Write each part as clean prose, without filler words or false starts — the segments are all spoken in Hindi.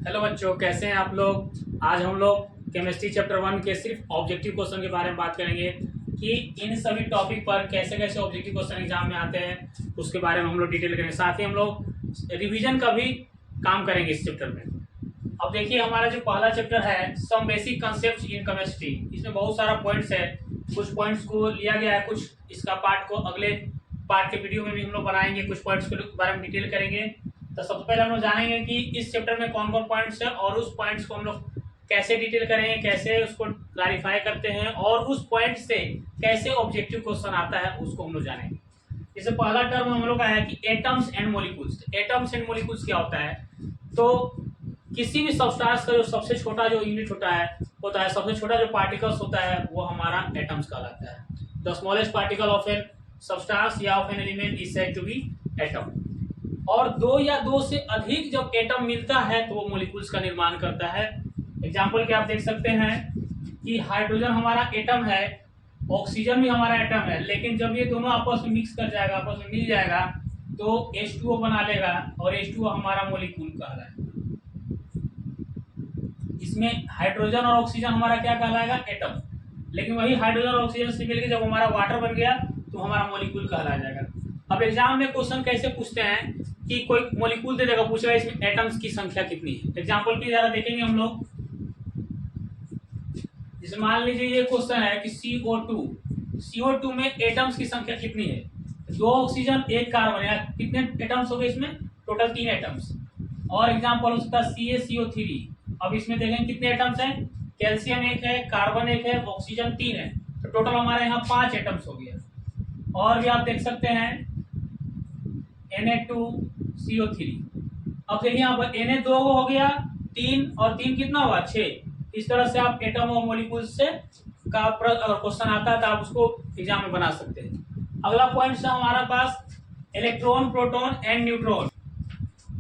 हेलो बच्चों, कैसे हैं आप लोग। आज हम लोग केमिस्ट्री चैप्टर 1 के सिर्फ ऑब्जेक्टिव क्वेश्चन के बारे में बात करेंगे कि इन सभी टॉपिक पर कैसे कैसे ऑब्जेक्टिव क्वेश्चन एग्जाम में आते हैं, उसके बारे में हम लोग डिटेल करेंगे। साथ ही हम लोग रिवीजन का भी काम करेंगे इस चैप्टर में। अब देखिए, हमारा जो पहला चैप्टर है some basic concept in chemistry, इसमें बहुत सारा पॉइंट्स है। कुछ पॉइंट्स को लिया गया है, कुछ इसका पार्ट को अगले पार्ट के वीडियो में भी हम लोग बनाएंगे, कुछ पॉइंट्स के बारे में डिटेल करेंगे। तो सबसे पहले हम लोग जानेंगे कि इस चैप्टर में कौन कौन पॉइंट्स है और उस पॉइंट्स को हम लोग कैसे डिटेल करेंगे, कैसे उसको क्लैरिफाई करते हैं और उस पॉइंट से कैसे ऑब्जेक्टिव क्वेश्चन आता है उसको हम लोग जानेंगे। जैसे पहला टर्म हम लोग का है कि atoms and molecules. Atoms and molecules क्या होता है? तो किसी भी सब्सटेंस का जो सबसे छोटा जो यूनिट होता है सबसे छोटा जो पार्टिकल्स होता है वो हमारा एटम्स कहलाता है। The smallest particle of an substance या of an element is said to be atom. और दो या दो से अधिक जब एटम मिलता है तो वो मॉलिक्यूल्स का निर्माण करता है। एग्जांपल के आप देख सकते हैं कि हाइड्रोजन हमारा एटम है, ऑक्सीजन भी हमारा एटम है, लेकिन जब ये दोनों आपस में मिक्स कर जाएगा, आपस में मिल जाएगा तो H2O बना लेगा और H2O हमारा मॉलिक्यूल कहलाएगा। इसमें हाइड्रोजन और ऑक्सीजन हमारा क्या कहलाएगा? एटम। लेकिन वही हाइड्रोजन और ऑक्सीजन से मिलकर जब हमारा वाटर बन गया तो हमारा मॉलिक्यूल कहलाया जाएगा। अब एग्जाम में क्वेश्चन कैसे पूछते हैं कि कोई मॉलिक्यूल दे देगा, पूछेगा इसमें एटम्स की संख्या कितनी है। एग्जांपल की जरा देखेंगे हम लोग। जैसे मान लीजिए ये क्वेश्चन है कि CO2 में एटम्स की संख्या कितनी है? 2 ऑक्सीजन 1 कार्बन, या कितने एटम्स हो गए इसमें? Total 3 atoms. और एग्जांपल हो सकता है CaCO3। अब इसमें देखेंगे कितने एटम्स हैं? कैल्शियम 1 है, कार्बन 1 है, ऑक्सीजन 3 है, तो टोटल हमारे यहाँ 5 एटम्स हो गया। और भी आप देख सकते हैं Na2CO3। अब देखिए यहाँ पर Na 2 हो गया, 3 और 3 कितना हुआ? 6। इस तरह से आप एटम और मॉलिक्यूल्स से का क्वेश्चन आता है तो आप उसको एग्जाम में बना सकते हैं। अगला पॉइंट है हमारा पास इलेक्ट्रॉन, प्रोटॉन एंड न्यूट्रॉन।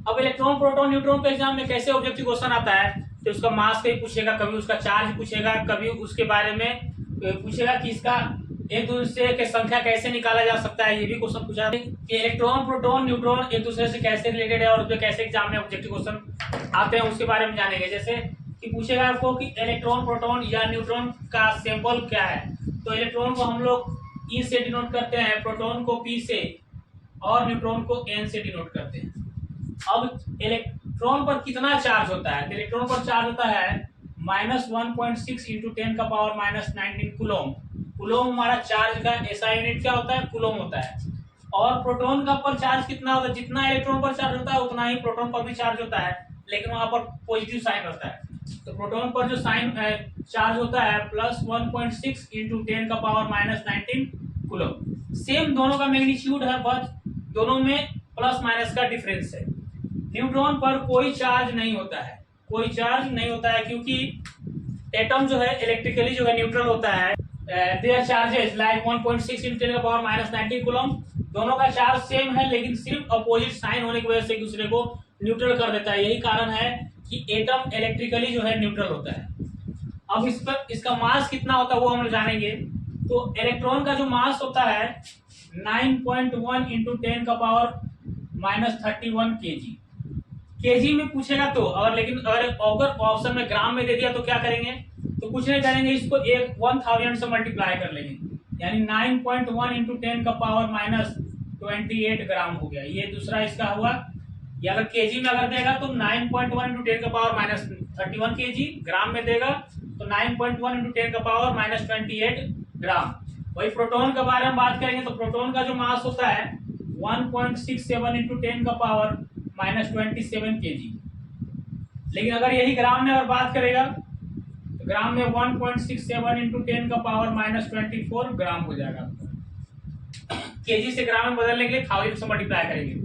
अब इलेक्ट्रॉन, प्रोटॉन, न्यूट्रॉन के एग्जाम में कैसे ऑब्जेक्टिव क्वेश्चन आता है? तो उसका मास कहीं पूछेगा, कभी उसका चार्ज पूछेगा, कभी उसके बारे में पूछेगा कि इसका एक दूसरे के संख्या कैसे निकाला जा सकता है, ये भी क्वेश्चन पूछा है कि इलेक्ट्रॉन, प्रोटॉन, न्यूट्रॉन एक दूसरे से कैसे रिलेटेड है और उसमें कैसे एग्जाम में ऑब्जेक्टिव क्वेश्चन आते हैं उसके बारे में जानेंगे। जैसे कि पूछेगा आपको कि इलेक्ट्रॉन, प्रोटॉन या न्यूट्रॉन का सिंबल क्या है। तो इलेक्ट्रॉन को हम लोग E से डिनोट करते हैं, प्रोटॉन को P से और न्यूट्रॉन को N से डिनोट करते हैं। अब इलेक्ट्रॉन पर कितना चार्ज होता है? तो इलेक्ट्रॉन पर चार्ज होता है -1.6 इंटू 10 का पावर -19 कूलोम। कूलोम हमारा चार्ज का ऐसा यूनिट क्या होता है? कूलोम होता है। और प्रोटॉन का पर चार्ज कितना होता है? जितना इलेक्ट्रॉन पर चार्ज होता है उतना ही प्रोटॉन पर भी चार्ज होता है, लेकिन वहां पर पॉजिटिव साइन रहता है। तो प्रोटॉन पर जो साइन चार्ज होता है +1.6 इंटू 10 का पावर -19 कूलोम। सेम दोनों का मैग्नीट्यूड है, बस दोनों में प्लस माइनस का डिफरेंस है। न्यूट्रॉन पर कोई चार्ज नहीं होता है, कोई चार्ज नहीं होता है, क्योंकि एटम जो है इलेक्ट्रिकली जो है न्यूट्रल होता है। देयर चार्जेस लाइक 1.6 इंटू 10 का पावर -19 कूलम। दोनों का चार्ज सेम है, लेकिन सिर्फ अपोजिट साइन होने की वजह से एक दूसरे को न्यूट्रल कर देता है। यही कारण है कि एटम इलेक्ट्रिकली जो है न्यूट्रल होता है। अब इस पर इसका मास कितना होता है वो हम जानेंगे। तो इलेक्ट्रॉन का जो मास होता है 9.1 इंटू 10 का पावर -31 केजी में पूछेगा तो। और लेकिन अगर ऑप्शन में ग्राम में दे दिया तो क्या करेंगे? तो कुछ नहीं करेंगे, इसको 1000 से मल्टीप्लाई कर लेंगे, यानी 9.1 इंटू 10 का पावर -28 ग्राम हो गया। ये दूसरा इसका हुआ। या अगर केजी में अगर देगा तो 9.1 इंटू 10 का पावर -31 केजी, ग्राम में देगा तो 9.1 इंटू 10 का पावर -28 ग्राम। वही प्रोटॉन के बारे में बात करेंगे तो प्रोटॉन का जो मास होता है 1.67 इंटू 10 का पावर -27 केजी। लेकिन अगर यही ग्राम में अगर बात करेगा तो ग्राम में 1.67 इंटू 10 का पावर -24 ग्राम हो जाएगा। केजी से ग्राम में बदलने के लिए 1000 से मल्टीप्लाई करेंगे।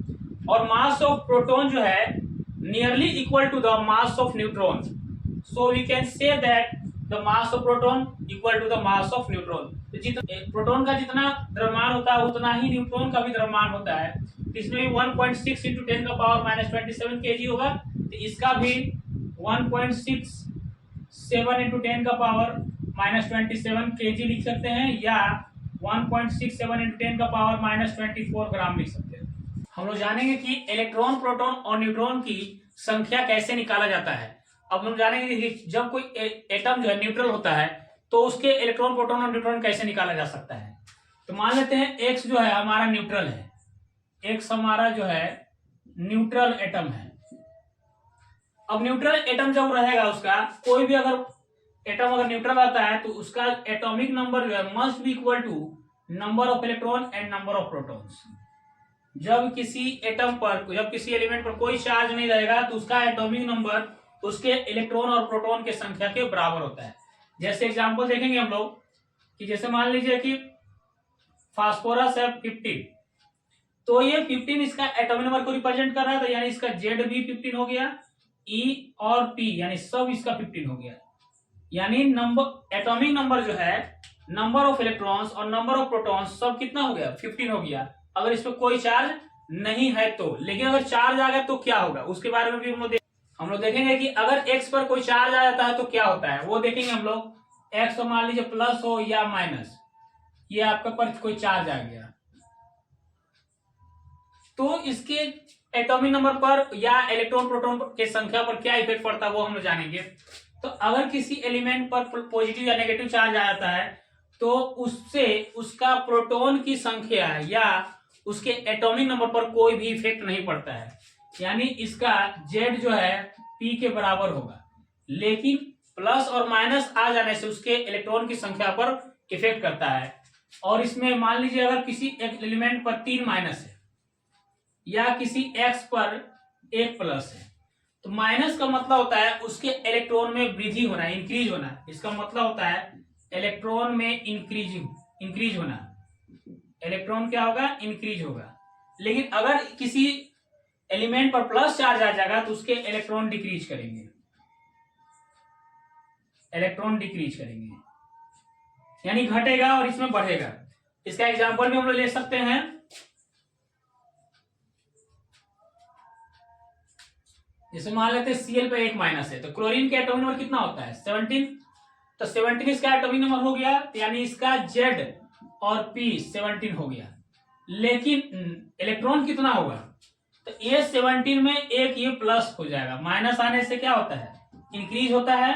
और मास ऑफ प्रोटॉन जो है nearly equal to the mass of neutron, so we can say that the mass of proton equal to the mass of neutron. तो प्रोटॉन का जितना द्रव्यमान होता है उतना ही न्यूट्रॉन का भी द्रव्यमान होता है। इसमें भी 1.6 इंटू 10 का पावर -27 केजी होगा, तो इसका भी 1.67 इंटू 10 का पावर -27 केजी लिख सकते हैं, या 1.67 इंटू 10 का पावर -24 ग्राम लिख सकते हैं। हम लोग जानेंगे कि इलेक्ट्रॉन, प्रोटॉन और न्यूट्रॉन की संख्या कैसे निकाला जाता है। अब हम जानेंगे कि जब कोई एटम जो है न्यूट्रल होता है तो उसके इलेक्ट्रॉन प्रोटॉन और न्यूट्रॉन कैसे निकाला जा सकता है। तो मान लेते हैं एक्स जो है हमारा न्यूट्रल है, एक्स हमारा जो है न्यूट्रल एटम है। अब न्यूट्रल एटम जब रहेगा उसका कोई भी अगर एटम अगर न्यूट्रल आता है तो उसका एटॉमिक नंबर जो है must be equal to number of electron and number of protons. जब किसी एटम पर जब किसी एलिमेंट पर कोई चार्ज नहीं रहेगा तो उसका एटॉमिक नंबर उसके इलेक्ट्रॉन और प्रोटॉन की संख्या के बराबर होता है। जैसे एग्जांपल देखेंगे हम लोग कि जैसे मान लीजिए कि फास्फोरस है 15, तो ये 15 इसका एटॉमिक नंबर को रिप्रेजेंट कर रहा है, तो यानी इसका जेड भी 15 हो गया, ई और पी यानी सब इसका 15 हो गया। यानी नंबर एटॉमिक नंबर जो है नंबर ऑफ इलेक्ट्रॉन्स और नंबर ऑफ प्रोटॉन्स सब कितना हो गया 15 हो गया अगर इस पर कोई चार्ज नहीं है तो। लेकिन अगर चार्ज आ गया तो क्या होगा उसके बारे में भी हम लोग देखेंगे कि अगर एक्स पर कोई चार्ज आ जाता है तो क्या होता है वो देखेंगे हम लोग। एक्स मान लीजिए प्लस हो या माइनस, ये आपका पर कोई चार्ज आ गया तो इसके एटॉमिक नंबर पर या इलेक्ट्रॉन प्रोटॉन के संख्या पर क्या इफेक्ट पड़ता है वो हम लोग जानेंगे। तो अगर किसी एलिमेंट पर पॉजिटिव या नेगेटिव चार्ज आ जाता है तो उससे उसका प्रोटॉन की संख्या या उसके एटॉमिक नंबर पर कोई भी इफेक्ट नहीं पड़ता है, यानी इसका जेड जो है पी के बराबर होगा। लेकिन प्लस और माइनस आ जाने से उसके इलेक्ट्रॉन की संख्या पर इफेक्ट करता है। और इसमें मान लीजिए अगर किसी एक एलिमेंट पर 3 माइनस है या किसी एक्स पर 1 प्लस है तो माइनस का मतलब होता है उसके इलेक्ट्रॉन में वृद्धि होना, इंक्रीज होना। इसका मतलब होता है इलेक्ट्रॉन में इंक्रीज होना, इलेक्ट्रॉन क्या होगा इंक्रीज होगा। लेकिन अगर किसी एलिमेंट पर प्लस चार्ज आ जाएगा तो उसके इलेक्ट्रॉन डिक्रीज करेंगे, यानी घटेगा और इसमें बढ़ेगा। इसका एग्जांपल भी हम लोग ले सकते हैं। जैसे मान लेते हैं Cl पे 1 माइनस है तो क्लोरीन के एटॉमिक नंबर कितना होता है 17, तो 17 इसका एटॉमिक नंबर हो गया, यानी इसका Z और P 17 हो गया। लेकिन इलेक्ट्रॉन कितना होगा तो ये 17 में एक ये प्लस हो जाएगा। माइनस आने से क्या होता है इंक्रीज होता है,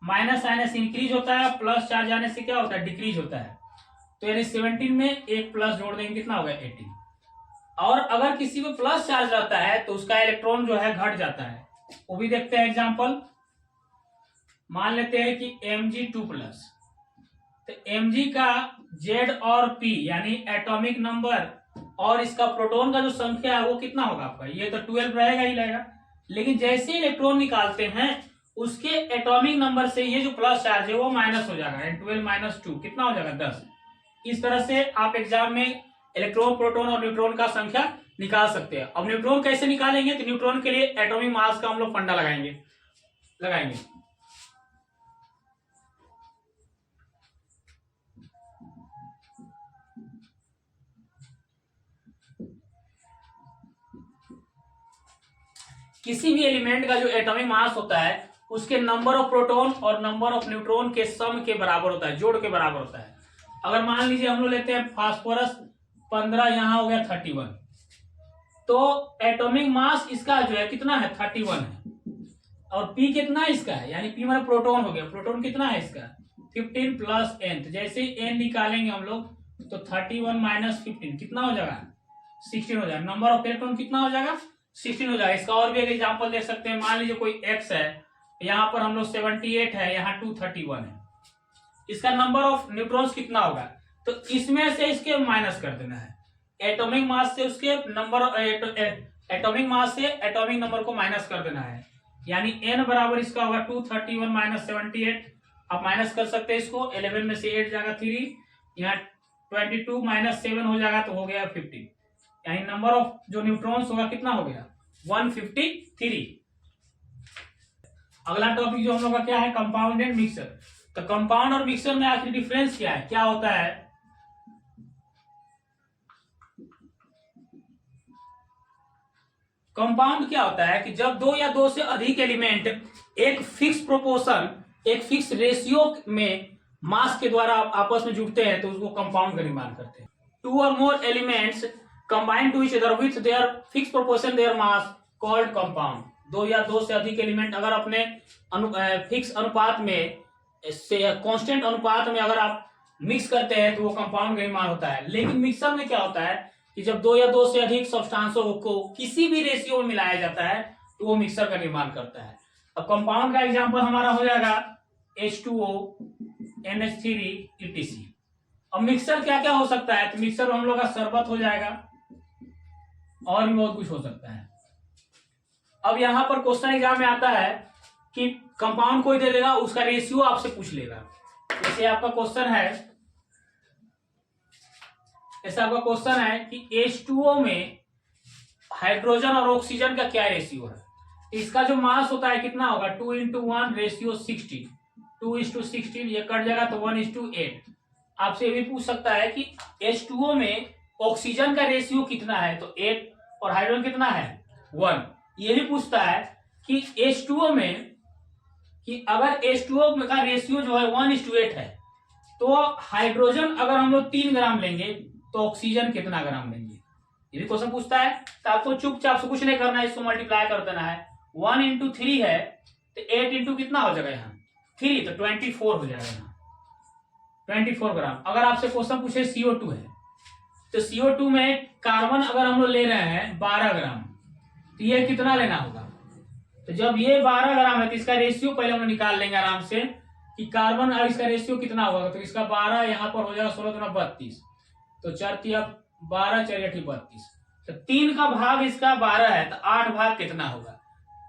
माइनस आने से इंक्रीज होता है, प्लस चार्ज आने से क्या होता है डिक्रीज होता है। तो यानी 17 में एक प्लस जोड़ देंगे कितना होगा 18। और अगर किसी में प्लस चार्ज रहता है तो उसका इलेक्ट्रॉन जो है घट जाता है, वो भी देखते हैं एग्जांपल। मान लेते हैं कि Mg2+, तो Mg का Z और P यानी एटॉमिक नंबर और इसका प्रोटॉन का जो संख्या है वो कितना होगा आपका, ये तो 12 रहेगा ही रहेगा। लेकिन जैसे इलेक्ट्रॉन निकालते हैं उसके एटॉमिक नंबर से ये जो प्लस चार्ज है वो माइनस हो जाएगा, 12 - 2 कितना हो जाएगा 10। इस तरह से आप एग्जाम में इलेक्ट्रॉन प्रोटॉन और न्यूट्रॉन का संख्या निकाल सकते हैं। अब न्यूट्रॉन कैसे निकालेंगे तो न्यूट्रॉन के लिए एटॉमिक मास का हम लोग फंडा लगाएंगे। किसी भी एलिमेंट का जो एटॉमिक मास होता है उसके नंबर ऑफ प्रोटॉन और नंबर ऑफ न्यूट्रॉन के सम के बराबर होता है, जोड़ के बराबर होता है। अगर मान लीजिए हम लोग लेते हैं फास्फोरस 15, यहां हो गया 31, तो एटॉमिक मास इसका जो है कितना है 31 है। और पी कितना है इसका है, यानी पी मतलब प्रोटॉन हो गया, प्रोटॉन कितना है इसका 15 प्लस n। तो जैसे n निकालेंगे हम लोग तो 31 - 15 कितना हो जाएगा 16 हो जाएगा। नंबर ऑफ इलेक्ट्रॉन कितना हो जाएगा 16 हो जाएगा। इसका और भी एक एग्जांपल देख सकते हैं। मान लीजिए कोई x है, यहाँ पर हम लोग 78 है, यहाँ 231 है, इसका नंबर ऑफ न्यूट्रॉन्स कितना होगा तो इसमें से इसके माइनस कर देना है। एटॉमिक मास से उसके नंबर एटॉमिक मास से एटॉमिक नंबर को माइनस कर देना है, यानी n बराबर इसका होगा 231 - 78। आप माइनस कर सकते हैं इसको, 11 में से 8 जाएगा 3, यहाँ 22 - 7 हो जाएगा तो हो गया 50, यानी नंबर ऑफ जो न्यूट्रॉन्स होगा कितना हो गया 153। अगला टॉपिक जो हम लोग का क्या है कंपाउंड एंड मिक्सर। तो कंपाउंड और मिक्सर में आखिर डिफरेंस क्या है, क्या होता है। कंपाउंड क्या होता है कि जब 2 या 2 से अधिक एलिमेंट एक फिक्स प्रोपोर्शन एक फिक्स रेशियो में मास के द्वारा आपस में जुड़ते हैं तो उसको कंपाउंड का निर्माण करते हैं। 2 or more elements combine to each other with their fixed proportion their mass called compound। दो या दो से अधिक एलिमेंट अगर अपने फिक्स अनुपात में से कांस्टेंट अनुपात में अगर आप मिक्स करते हैं तो वो कंपाउंड का निर्माण होता है। लेकिन मिक्सर में क्या होता है कि जब दो या दो से अधिक सब्सटेंसों को किसी भी रेशियो में मिलाया जाता है तो वो मिक्सर का निर्माण करता है। अब कंपाउंड का एग्जांपल हमारा हो जाएगा H2O, NH3 etc। अब मिक्सर क्या क्या हो सकता है, तो मिक्सर हम लोग का शरबत हो जाएगा और भी बहुत कुछ हो सकता है। अब यहाँ पर क्वेश्चन एग्जाम में आता है कि कंपाउंड कोई दे देगा, उसका रेशियो आपसे पूछ लेगा। जैसे आपका क्वेश्चन है कि H2O में हाइड्रोजन और ऑक्सीजन का क्या रेशियो है। इसका जो मास होता है कितना होगा, 2:1 रेशियो 60, 2:16 ये कट जाएगा तो 1:8। आपसे ये भी पूछ सकता है कि H2O में ऑक्सीजन का रेशियो कितना है, तो 8 और हाइड्रोजन कितना है 1। ये भी पूछता है कि H2O में कि अगर H2O का रेशियो जो है 1:8 है तो हाइड्रोजन अगर हम लोग 3 ग्राम लेंगे तो ऑक्सीजन कितना ग्राम लेंगे, ये भी क्वेश्चन पूछता है। तो आपको चुपचाप से कुछ नहीं करना है, इसको मल्टीप्लाई कर देना है। 1 × 3 है तो 8 × कितना हो जाएगा यहाँ 3, तो 24 हो जाएगा यहाँ 24 ग्राम। अगर आपसे क्वेश्चन पूछे CO2 है तो CO2 में कार्बन अगर हम लोग ले रहे हैं 12 ग्राम तो ये कितना लेना होगा, तो जब ये 12 ग्राम है तो इसका रेशियो पहले हम निकाल लेंगे आराम से कि कार्बन और इसका रेशियो कितना होगा। तो इसका 12 यहाँ पर हो जाएगा 16 × 32, तो 4 12 4 32, तो 3 का भाग इसका 12 है तो 8 भाग कितना होगा,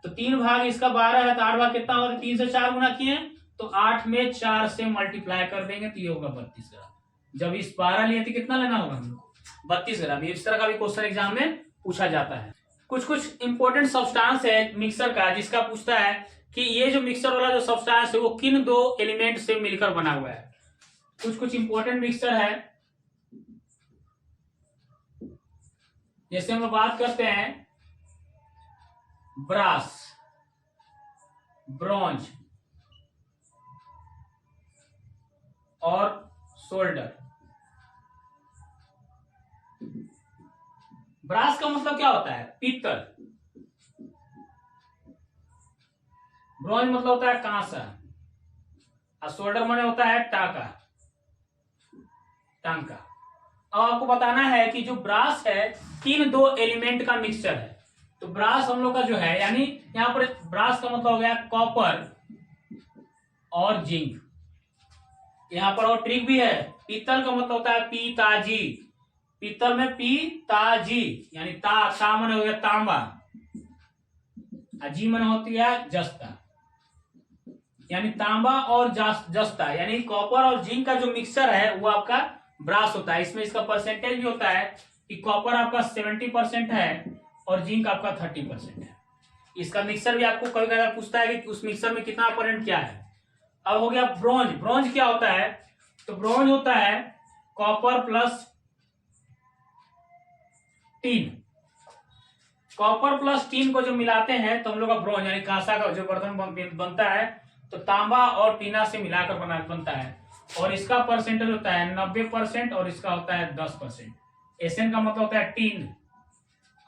तो 3 भाग इसका 12 है तो 8 भाग कितना होगा, 3 से 4 गुना किए तो 8 में 4 से मल्टीप्लाई कर देंगे तो ये होगा 32 ग्राम। जब इस 12 लिए तो कितना लेना होगा हमको 32 ग्राम। इस तरह का भी क्वेश्चन एग्जाम में पूछा जाता है। कुछ इंपॉर्टेंट सब्सटेंस है मिक्सर का जिसका पूछता है कि ये जो मिक्सर वाला जो सब्सटेंस है वो किन दो एलिमेंट से मिलकर बना हुआ है। कुछ इंपॉर्टेंट मिक्सर है, जैसे हम बात करते हैं ब्रास, ब्रॉन्ज और सोल्डर। ब्रास का मतलब क्या होता है, पीतल। ब्रॉन्ज मतलब होता है कांसा और सोल्डर माने होता है टांका। अब आपको बताना है कि जो ब्रास है किन दो एलिमेंट का मिक्सचर है। तो ब्रास हम लोग का जो है यानी यहाँ पर ब्रास का मतलब हो गया कॉपर और जिंक। यहाँ पर और ट्रिक भी है, पीतल का मतलब होता है पीताजी। पीतल में पीताजी यानी ता मन हो गया तांबा, जी मन होती है जस्ता, यानी तांबा और जस्ता यानी कॉपर और जिंक का जो मिक्सचर है वो आपका ब्रास होता है। इसमें इसका परसेंटेज भी होता है कि कॉपर आपका 70% है और जिंक आपका 30% है। इसका मिक्सचर भी आपको कभी कभी पूछता है कि उस मिक्सचर में कितना परसेंट क्या है। अब हो गया ब्रॉन्ज। ब्रॉन्ज क्या होता है, तो ब्रॉन्ज होता है copper plus tin. Copper plus tin को जो मिलाते हैं तो हम लोग का ब्रॉन्ज यानी कांसा का जो बर्तन बनता है तो तांबा और टीना से मिलाकर बनता है और इसका परसेंटेज होता है 90% और इसका होता है 10%। एसएन का मतलब होता है टीन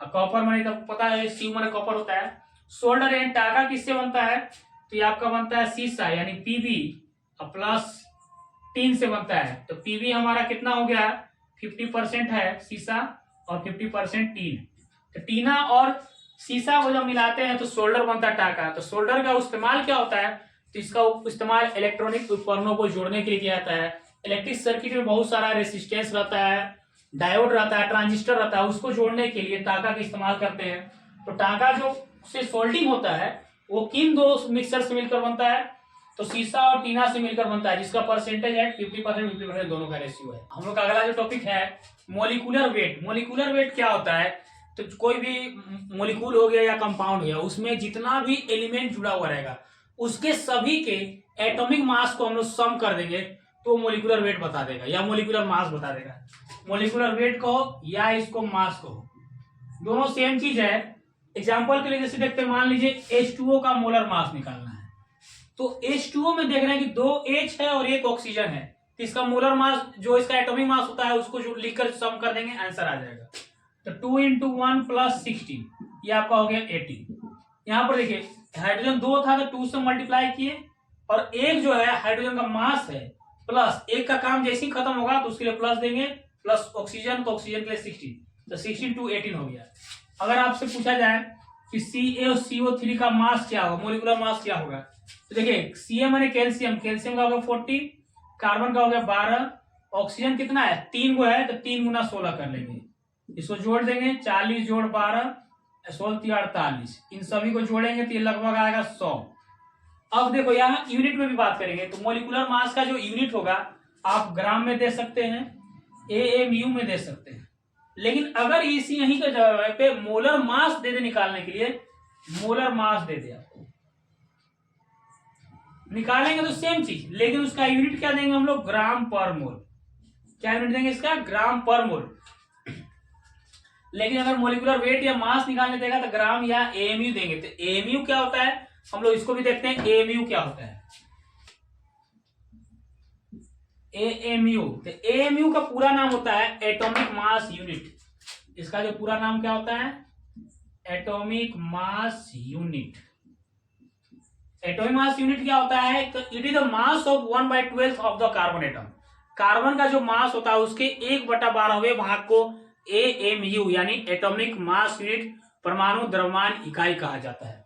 और कॉपर माने तो पता है सी माने कॉपर होता है। सोल्डर एंड टाका किससे बनता है, तो ये आपका बनता है सीसा यानी पीबी प्लस टीन से बनता है। तो पीबी हमारा कितना हो गया 50% है सीसा और 50% टीन। तो टीना और सीसा को जब मिलाते हैं तो सोल्डर बनता है टाका। तो सोल्डर का इस्तेमाल क्या होता है, तो इसका इस्तेमाल इलेक्ट्रॉनिक उपकरणों को जोड़ने के लिए किया जाता है। इलेक्ट्रिक सर्किट में बहुत सारा रेसिस्टेंस रहता है, डायोड रहता है, ट्रांजिस्टर रहता है, उसको जोड़ने के लिए टाका का इस्तेमाल करते हैं। तो टाका जो से सोल्डिंग होता है वो किन दो मिक्सर से मिलकर बनता है, तो सीसा और टीना से मिलकर बनता है जिसका परसेंटेज है 50% दोनों का रेशियो है। हम लोग का अगला जो टॉपिक है मोलिकुलर वेट। मोलिकुलर वेट क्या होता है, तो कोई भी मोलिक्यूल हो गया या कंपाउंड हो गया उसमें जितना भी एलिमेंट जुड़ा हुआ रहेगा उसके सभी के एटॉमिक मास को हम लोग सम कर देंगे तो मोलिकुलर वेट बता देगा या मोलिकुलर मास बता देगा। मोलिकुलर वेट कहो या इसको मास कहो, दोनों सेम चीज है। एग्जाम्पल के लिए जैसे देखते हैं, मान लीजिए H2O का मोलर मास निकालना है तो H2O में देख रहे हैं कि 2 H है और 1 ऑक्सीजन है, तो इसका मोलर मास जो इसका एटॉमिक मास होता है उसको जो लिखकर सम कर देंगे आंसर आ जाएगा। तो 2 × 1 + 16 ये आपका हो गया 18। यहाँ पर देखिए हाइड्रोजन 2 था तो 2 से मल्टीप्लाई किए, और एक जो है हाइड्रोजन का मास है प्लस एक का काम जैसे ही खत्म होगा तो उसके लिए प्लस देंगे, प्लस ऑक्सीजन तो ऑक्सीजन के लिए 16, तो 16 to 18 हो गया। अगर आपसे पूछा जाए कि CaCO3 का मास क्या होगा, मोलिकुलर मास क्या होगा, तो देखिए Ca माने कैल्शियम, कैल्शियम का होगा 40, कार्बन का हो गया 12, ऑक्सीजन कितना है 3 गो है तो 3 गुना 16 कर लेंगे, इसको जोड़ देंगे 40 जोड़ 12 16 48, इन सभी को जोड़ेंगे तो ये लगभग आएगा 100। अब देखो यहाँ यूनिट में भी बात करेंगे तो मोलिकुलर मास का जो यूनिट होगा आप ग्राम में दे सकते हैं, AMU में दे सकते हैं, लेकिन अगर इसी यहीं के जगह पे मोलर मास दे दे निकालने के लिए, मोलर मास दे दे आपको निकालेंगे तो सेम चीज, लेकिन उसका यूनिट क्या देंगे हम लोग, ग्राम पर मोल। क्या यूनिट देंगे इसका, ग्राम पर मोल। लेकिन अगर मोलिकुलर वेट या मास निकालने देगा तो ग्राम या AMU देंगे। तो AMU क्या होता है हम लोग इसको भी देखते हैं, AMU क्या होता है। AMU, तो AMU का पूरा नाम होता है एटॉमिक मास यूनिट। इसका जो पूरा नाम क्या होता है, atomic mass unit. Atomic mass unit क्या होता है, तो it is the mass of 1/12 of the carbon atom. Carbon का जो मास होता है उसके 1/12वें भाग को AMU यानी एटॉमिक मास यूनिट, परमाणु द्रव्यमान इकाई कहा जाता है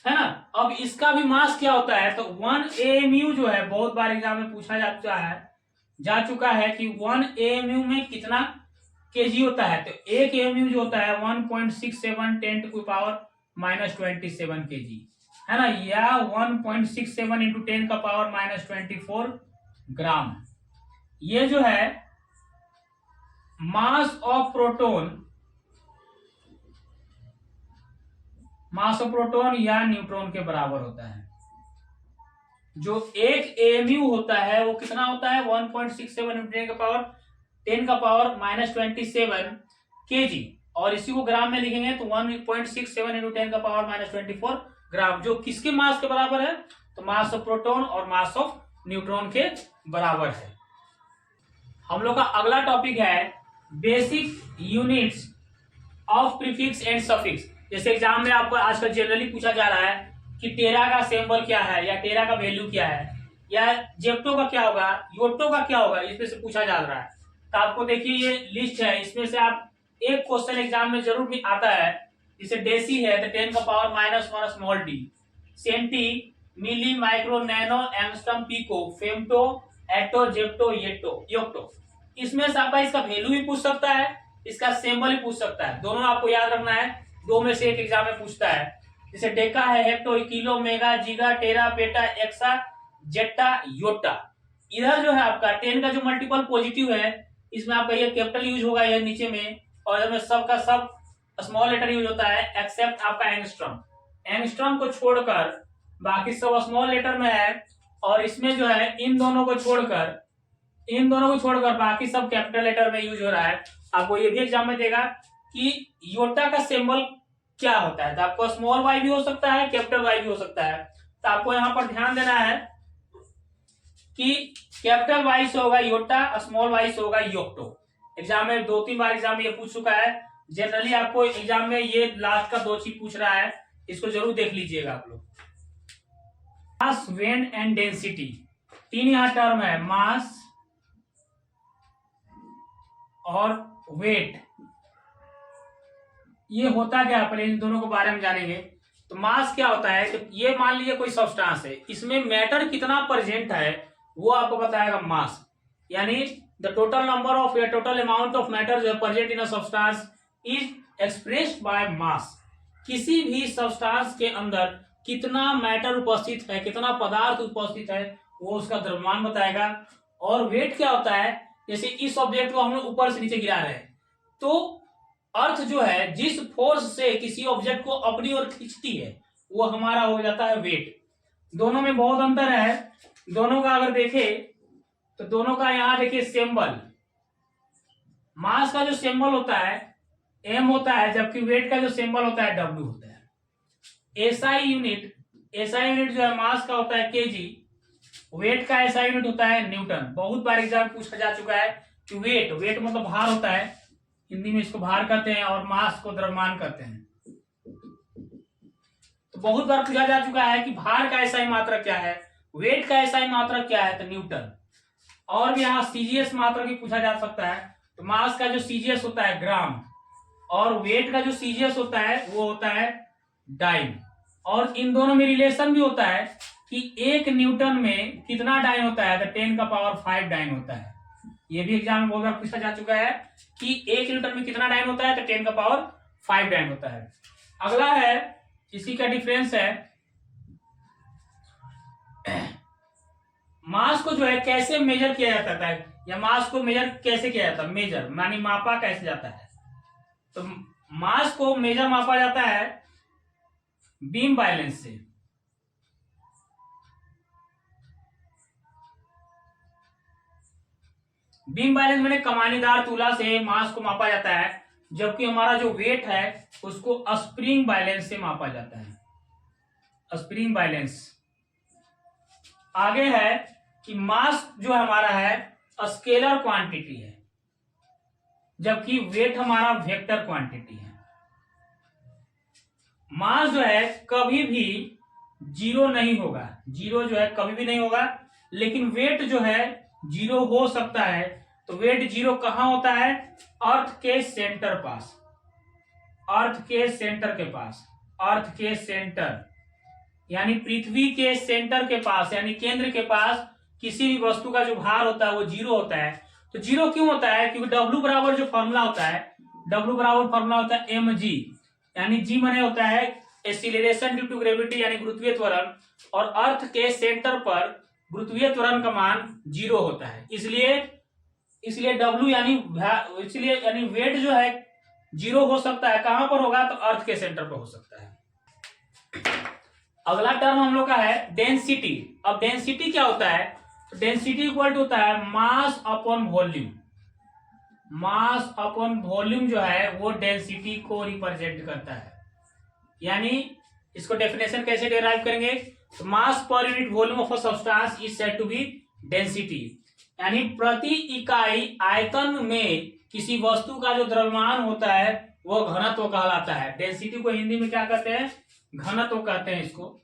ना। अब इसका भी मास क्या होता है, तो 1 AMU जो है बहुत बार एग्जाम में पूछा जा चुका है कि 1 AMU में कितना केजी होता है, तो 1 AMU जो होता है 1.67 10⁻⁻27 केजी है ना, या 1.67 इंटू 10⁻⁻24 ग्राम। ये जो है मास ऑफ प्रोटॉन या न्यूट्रॉन के बराबर होता है। जो एक AMU होता है वो कितना होता है, 1.67 इंटू 10⁻⁻27 केजी, और इसी को ग्राम में लिखेंगे तो 1.67 इंटू 10⁻⁻24 ग्राम, जो किसके मास के बराबर है, तो मास ऑफ प्रोटॉन और मास ऑफ न्यूट्रॉन के बराबर है। हम लोग का अगला टॉपिक है basic units of prefix and suffix. जैसे एग्जाम में आपको आजकल जनरली पूछा जा रहा है कि टेरा का सिंबल क्या है, या टेरा का वैल्यू क्या है, या जेप्टो का क्या होगा, योटो का क्या होगा, इसमें से पूछा जा रहा है। तो आपको देखिए ये लिस्ट है, इसमें से आप एक क्वेश्चन एग्जाम में जरूर भी आता है, जैसे डेसी है तो 10⁻⁻1 small D, centi, milli, micro, nano, angstrom, pico, femto, atto, zepto, yocto. इसमें से आपका इसका वैल्यू भी पूछ सकता है, इसका सिंबल भी पूछ सकता है, दोनों आपको याद रखना है, दो में से एक एग्जाम में पूछता है। जैसे डेका है हेक्टो, किलो, मेगा, जीगा, टेरा, पेटा, एक्सा, जेटा, योटा। इधर जो है आपका 10 का जो मल्टीपल पॉजिटिव है इसमें आपका ये कैपिटल यूज होगा ये नीचे में, और इसमें सब का सब स्मॉल लेटर यूज होता है एक्सेप्ट आपका एंगस्ट्रॉम। एंगस्ट्रॉम को छोड़कर बाकी सब स्मॉल लेटर में है, और इसमें जो है इन दोनों को छोड़कर बाकी सब कैपिटल लेटर में यूज हो रहा है। आपको ये भी एग्जाम में देगा कि योटा का सिंबल क्या होता है, तो आपको स्मॉल वाई भी हो सकता है, कैपिटल वाई भी हो सकता है। तो आपको यहाँ पर ध्यान देना है कि कैपिटल वाई से होगा योटा, स्मॉल वाई से होगा योक्टो। एग्जाम में 2-3 बार एग्जाम में ये पूछ चुका है, जनरली आपको एग्जाम में ये लास्ट का 2 चीज पूछ रहा है, इसको जरूर देख लीजिएगा आप लोग। मास, वेट एंड डेंसिटी, 3 यहाँ टर्म है, मास और वेट। ये होता क्या, पहले इन दोनों के बारे में जानेंगे। तो मास क्या होता है, तो ये मान लीजिए कोई सब्सटेंस है, इसमें मैटर कितना प्रेजेंट है वो आपको बताएगा मास, यानी द टोटल नंबर ऑफ या टोटल अमाउंट ऑफ मैटर जो है present in a substance is expressed by mass. किसी भी सब्सटेंस के अंदर कितना मैटर उपस्थित है, कितना पदार्थ उपस्थित है, वो उसका द्रव्यमान बताएगा। और वेट क्या होता है, जैसे इस ऑब्जेक्ट को हम लोग ऊपर से नीचे गिरा रहे हैं, तो अर्थ जो है जिस फोर्स से किसी ऑब्जेक्ट को अपनी ओर खींचती है वो हमारा हो जाता है वेट। दोनों में बहुत अंतर है, दोनों का अगर देखें तो दोनों का यहां देखिए सिंबल, मास का जो सिंबल होता है एम होता है, जबकि वेट का जो सिंबल होता है डब्ल्यू होता है। एसआई यूनिट जो है मास का होता है केजी, वेट का एसआई यूनिट होता है न्यूटन। बहुत बार एग्जाम पूछा जा चुका है कि वेट मतलब भार होता है, हिंदी में इसको भार कहते हैं, और मास को द्रव्यमान कहते हैं। बहुत बार पूछा जा चुका है कि भार का एसआई मात्रक क्या है, वेट का एसआई मात्रक क्या है, तो न्यूटन। और भी यहाँ सीजीएस मात्रक भी पूछा जा सकता है। तो मास का जो सीजीएस होता है ग्राम, और वेट का जो सीजीएस होता है वो होता है डाइन। और इन दोनों में रिलेशन भी होता है कि 1 न्यूटन में कितना डाइन होता है, तो 10⁵ डाइन होता है। ये भी एग्जाम में बहुत बार पूछा जा चुका है कि 1 न्यूटन में कितना डाइन होता है, तो 10⁵ डाइन होता है। अगला है, इसी का डिफरेंस है, मास को जो है कैसे मेजर किया जाता है, या मास को मेजर कैसे किया जाता है, मेजर मानी मापा कैसे जाता है। तो मास को मेजर मापा जाता है बीम बैलेंस से। बीम बैलेंस मैंने कमानीदार तुला से मास को मापा जाता है, जबकि हमारा जो वेट है उसको स्प्रिंग बैलेंस से मापा जाता है, स्प्रिंग बैलेंस। आगे है कि मास जो हमारा है स्केलर क्वांटिटी है, जबकि वेट हमारा वेक्टर क्वांटिटी है। मास जो है कभी भी जीरो नहीं होगा, जीरो जो है कभी भी नहीं होगा, लेकिन वेट जो है जीरो हो सकता है। तो वेट जीरो कहां होता है, अर्थ के सेंटर पास, अर्थ के सेंटर के पास, अर्थ के सेंटर यानी पृथ्वी के सेंटर के पास, यानी केंद्र के पास किसी भी वस्तु का जो भार होता है वो जीरो होता है। तो जीरो क्यों होता है, क्योंकि डब्ल्यू बराबर जो फॉर्मूला होता है, डब्ल्यू बराबर फॉर्मूला होता है mg, यानी जी माने होता है एक्सीलरेशन ड्यू टू ग्रेविटी यानी गुरुत्वीय त्वरण, और अर्थ के सेंटर पर गुरुत्वीय त्वरण का मान जीरो होता है। इसलिए डब्ल्यू यानी वेट जो है जीरो हो सकता है, कहां पर होगा, तो अर्थ के सेंटर पर हो सकता है। अगला टर्म हम लोग का है डेंसिटी। अब डेंसिटी क्या होता है, तो डेंसिटी इक्वल टू होता है mass upon volume. Mass upon volume जो है वो डेंसिटी को रिप्रेजेंट करता है। यानी इसको डेफिनेशन कैसे डिराइव करेंगे, तो mass per unit volume of a substance is said to be density, यानी प्रति इकाई आयतन में किसी वस्तु का जो द्रव्यमान होता है वो घनत्व कहलाता है। डेंसिटी को हिंदी में क्या कहते हैं, घनत्व कहते हैं इसको।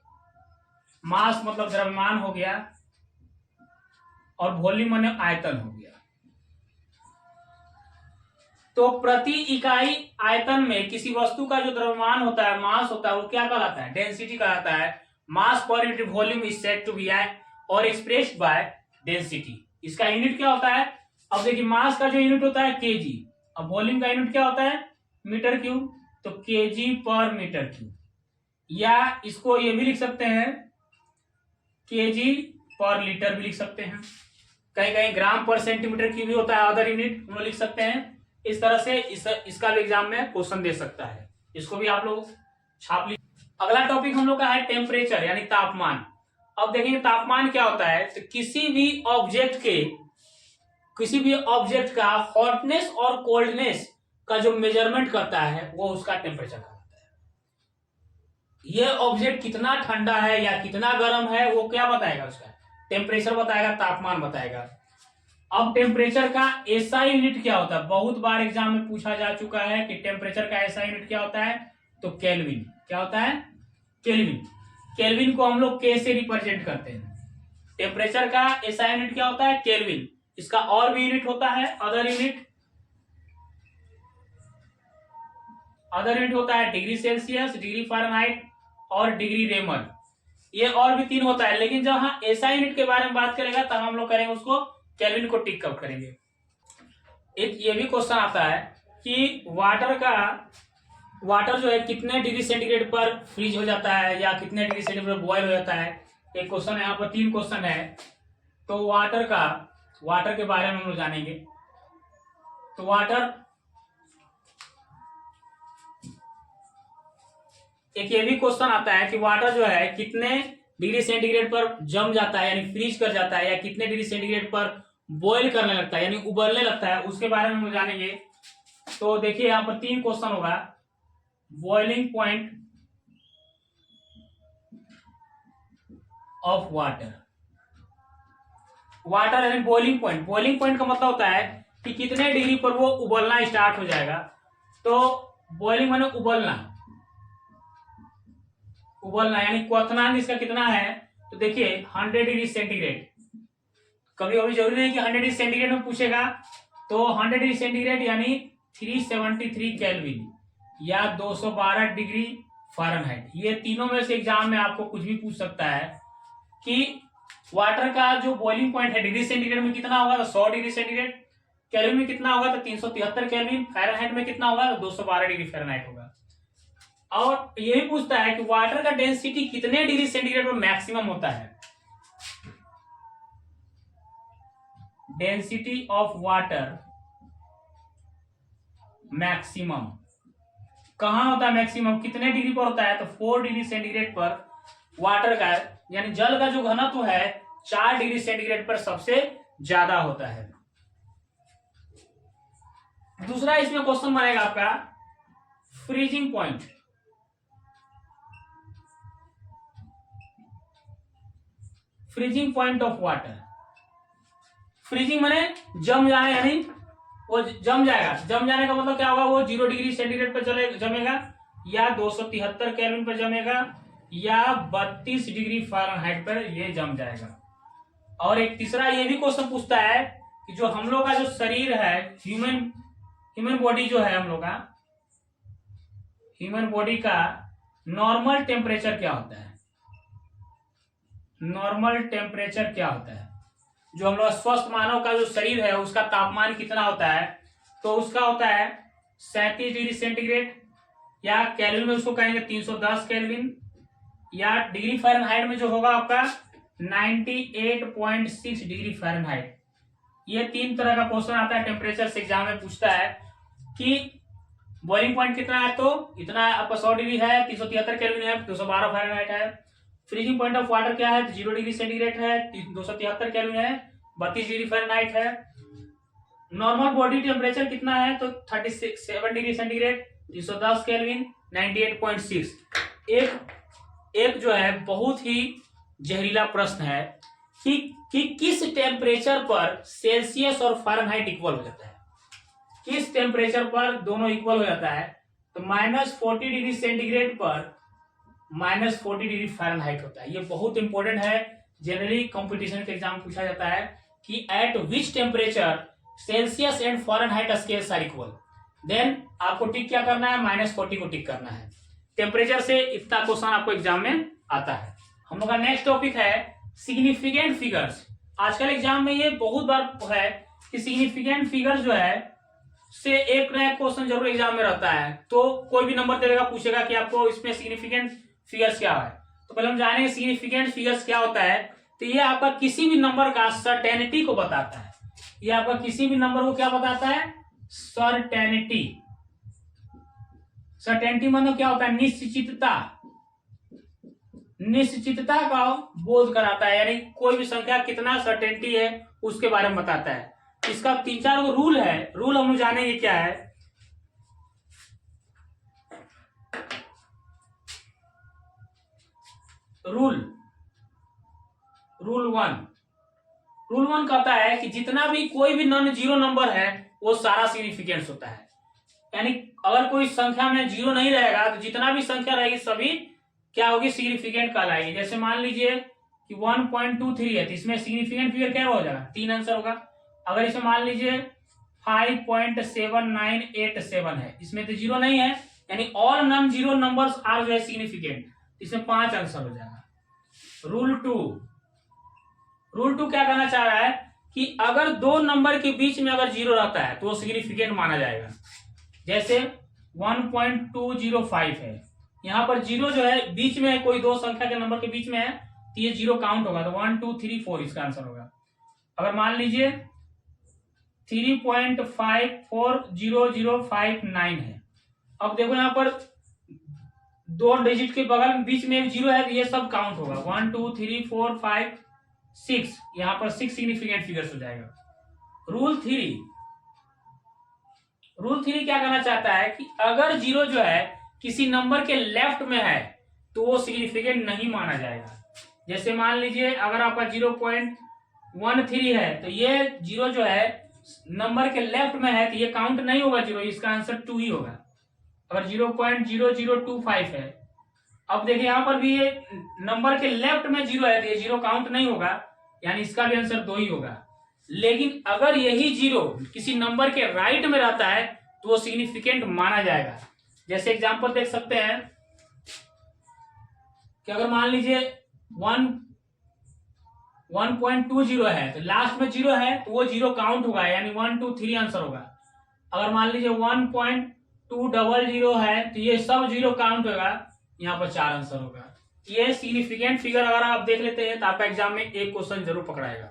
मास मतलब द्रव्यमान हो गया, और वॉल्यूम माने आयतन हो गया। तो प्रति इकाई आयतन में किसी वस्तु का जो द्रव्यमान होता है, मास होता है, वो क्या कहलाता है, डेंसिटी कहलाता है। Mass per unit volume is said to be और एक्सप्रेस्ड बाय डेंसिटी। इसका यूनिट क्या होता है, अब देखिए मास का जो यूनिट होता है केजी, अब वॉल्यूम का यूनिट क्या होता है मीटर क्यूब, तो केजी पर मीटर क्यूब, या इसको ये भी लिख सकते हैं केजी पर लीटर भी लिख सकते हैं, कहीं कहीं ग्राम पर सेंटीमीटर क्यूब भी होता है, अदर यूनिट हम लोग लिख सकते हैं। इस तरह से इसका भी एग्जाम में क्वेश्चन दे सकता है, इसको भी आप लोग छाप लीजिए। अगला टॉपिक हम लोग का है टेम्परेचर यानी तापमान। अब देखेंगे तापमान क्या होता है, तो किसी भी ऑब्जेक्ट का हॉटनेस और कोल्डनेस का जो मेजरमेंट करता है वो उसका टेम्परेचर कहलाता है। यह ऑब्जेक्ट कितना ठंडा है या कितना गर्म है वो क्या बताएगा, उसका टेम्परेचर बताएगा, तापमान बताएगा। अब टेम्परेचर का एसआई यूनिट क्या होता है, बहुत बार एग्जाम में पूछा जा चुका है कि टेम्परेचर का एसआई यूनिट क्या होता है, तो केल्विन। क्या होता है, केल्विन। केल्विन को हम लोग के से रिप्रेजेंट करते हैं। टेम्परेचर का एसआई यूनिट क्या होता है, केल्विन। इसका और भी यूनिट होता है, अदर यूनिट होता है डिग्री सेल्सियस, डिग्री फ़ारेनहाइट और डिग्री रेमर। ये और भी 3 होता है, लेकिन जब हम एसआई यूनिट के बारे में बात करेगा तब हम लोग करेंगे उसको केल्विन को टिक आउट करेंगे। एक ये भी क्वेश्चन आता है कि वाटर जो है कितने डिग्री सेंटीग्रेड पर फ्रीज हो जाता है या कितने डिग्री सेंटीग्रेड पर बॉयल हो जाता है। एक क्वेश्चन है, यहाँ पर 3 क्वेश्चन है। तो वाटर के बारे में हम लोग जानेंगे। तो वाटर एक ये भी क्वेश्चन आता है कि वाटर जो है कितने डिग्री सेंटीग्रेड पर जम जाता है यानी फ्रीज कर जाता है, या कितने डिग्री सेंटीग्रेड पर बॉयल करने लगता है यानी उबलने लगता है, उसके बारे में हम जानेंगे। तो देखिए यहाँ पर 3 क्वेश्चन होगा। बॉइलिंग पॉइंट ऑफ वाटर यानी बॉइलिंग पॉइंट का मतलब होता है कि कितने डिग्री पर वो उबलना स्टार्ट हो जाएगा। तो बॉइलिंग माने उबलना, उबलना यानी क्वथनांक इसका कितना है, तो देखिए 100 डिग्री सेंटीग्रेड। कभी कभी जरूरी नहीं कि 100 डिग्री सेंटीग्रेड में पूछेगा, तो 100 डिग्री सेंटीग्रेड यानी 373 केल्विन या 212 डिग्री फ़ारेनहाइट। ये तीनों में से एग्जाम में आपको कुछ भी पूछ सकता है कि वाटर का जो बॉइलिंग पॉइंट है डिग्री सेंटीग्रेड में कितना होगा, तो 100 डिग्री सेंटीग्रेड, केल्विन में कितना होगा तो 373 केल्विन, फ़ारेनहाइट में कितना होगा तो 212 डिग्री फ़ारेनहाइट होगा। और यही पूछता है कि वाटर का डेंसिटी कितने डिग्री सेंटीग्रेड पर मैक्सिमम होता है। डेंसिटी ऑफ वाटर मैक्सिमम कहां होता है, मैक्सिमम कितने डिग्री पर होता है, तो 4 डिग्री सेंटीग्रेड पर वाटर का यानी जल का जो घनत्व है 4 डिग्री सेंटीग्रेड पर सबसे ज्यादा होता है। दूसरा इसमें क्वेश्चन बनेगा आपका freezing point. Freezing point of water. Freezing माने जम जाना, यानी वो जम जाएगा। जम जाने का मतलब क्या होगा, वो 0 डिग्री सेंटीग्रेड पर चले जमेगा या 273 केल्विन पर जमेगा या 32 डिग्री फ़ारेनहाइट पर ये जम जाएगा। और एक तीसरा ये भी क्वेश्चन पूछता है कि जो हम लोग का जो शरीर है, ह्यूमन बॉडी जो है हम लोग का, ह्यूमन बॉडी का नॉर्मल टेम्परेचर क्या होता है। नॉर्मल टेम्परेचर क्या होता है, जो हम लोग स्वस्थ मानव का जो शरीर है उसका तापमान कितना होता है, तो उसका होता है 37 डिग्री सेंटीग्रेड या केल्विन में उसको कहेंगे 310 केल्विन या डिग्री फ़ारेनहाइट में जो होगा आपका 98.6 डिग्री फ़ारेनहाइट। ये 3 तरह का क्वेश्चन आता है टेम्परेचर से, एग्जाम में पूछता है कि बॉइलिंग पॉइंट कितना है, तो इतना आपका 100 डिग्री है, 373 केल्विन है, 212 फ़ारेनहाइट है। फ्रीजिंग पॉइंट ऑफ वाटर क्या है, 0 डिग्री सेंटीग्रेड है, 273 केल्विन है, 32 डिग्री फ़ारेनहाइट है। नॉर्मल बॉडी टेम्परेचर कितना है, तो 37 डिग्री सेंटीग्रेड, 310 केल्विन, 98.6। एक जो है बहुत ही जहरीला प्रश्न है कि किस टेम्परेचर पर सेल्सियस और फ़ारेनहाइट इक्वल हो जाता है। किस टेम्परेचर पर दोनों इक्वल हो जाता है, तो -40 डिग्री सेंटीग्रेड पर -40 डिग्री फ़ारेनहाइट होता है। ये बहुत इंपॉर्टेंट है, जनरली कंपटीशन के एग्जाम पूछा जाता है कि at which temperature Celsius and Fahrenheit scales are equal. Then आपको टिक क्या करना है, -40 को टिक करना है। टेम्परेचर से इतना क्वेश्चन आपको एग्जाम में आता है। हम लोग का नेक्स्ट टॉपिक है सिग्निफिकेंट फिगर्स। आजकल एग्जाम में ये बहुत बार है कि सिग्निफिकेंट फिगर्स जो है से एक नया क्वेश्चन जरूर एग्जाम में रहता है। तो कोई भी नंबर देगा, पूछेगा कि आपको इसमें सिग्निफिकेंट फिगर्स क्या है। तो पहले हम जानेंगे सिग्निफिकेंट फिगर्स क्या होता है। तो ये आपका किसी भी नंबर का सर्टेनिटी को बताता है। ये आपका किसी भी नंबर को क्या बताता है, सर्टेनिटी। सर्टेनिटी मतलब क्या होता है, निश्चितता। निश्चितता का बोध कराता है, यानी कोई भी संख्या कितना सर्टेनिटी है उसके बारे में बताता है। इसका 3-4 रूल है। रूल हम लोग जानेंगे क्या है। रूल 1 कहता है कि जितना भी कोई भी नॉन जीरो नंबर है वो सारा सिग्निफिकेंस होता है। यानी अगर कोई संख्या में जीरो नहीं रहेगा तो जितना भी संख्या रहेगी सभी क्या होगी, सिग्निफिकेंट कहलाएगी। जैसे मान लीजिए कि 1.23 है तो इसमें सिग्निफिकेंट फिगर क्या हो जाएगा, 3 आंसर होगा। अगर इसे मान लीजिए 5.7987 है, इसमें तो जीरो नहीं है, यानी all non zero numbers are जो है सिग्निफिकेंट, इसमें 5 आंसर हो जाएगा। रूल 2 क्या कहना चाह रहा है कि अगर दो नंबर के बीच में अगर जीरो रहता है तो वो सिग्निफिकेंट माना जाएगा। जैसे 1.205 है, यहाँ पर जीरो जो है बीच में है, कोई दो संख्या के नंबर के बीच में है तो ये जीरो काउंट होगा, तो 1 2 3 4 इसका आंसर होगा। अगर मान लीजिए 3.540059 है, अब देखो यहाँ पर दो डिजिट के बगल में बीच में जीरो है तो ये सब काउंट होगा। 1 2 3 4 5 6, यहाँ पर 6 सिग्निफिकेंट फिगर्स हो जाएगा। रूल 3 क्या कहना चाहता है कि अगर जीरो जो है किसी नंबर के लेफ्ट में है तो वो सिग्निफिकेंट नहीं माना जाएगा। जैसे मान लीजिए अगर आपका 0.13 है तो ये जीरो जो है नंबर के लेफ्ट में है तो ये काउंट नहीं होगा जीरो, इसका आंसर 2 ही होगा। अगर 0.0025 है, अब देखिए यहाँ पर भी ये नंबर के लेफ्ट में 0 है तो ये 0 काउंट नहीं होगा, यानी इसका भी आंसर 2 ही होगा। लेकिन अगर यही 0 किसी नंबर के राइट में रहता है तो वो सिग्निफिकेंट माना जाएगा। जैसे एग्जांपल देख सकते हैं कि अगर मान लीजिए 1.20 है तो लास्ट में 0 है तो वो 0 काउंट होगा, यानी 1 2 3 आंसर होगा। अगर मान लीजिए 1.200 है तो ये सब 0 काउंट होगा, यहाँ पर 4 आंसर होगा। ये सिग्निफिकेंट फिगर अगर आप देख लेते हैं तो आपका एग्जाम में एक क्वेश्चन जरूर पकड़ाएगा।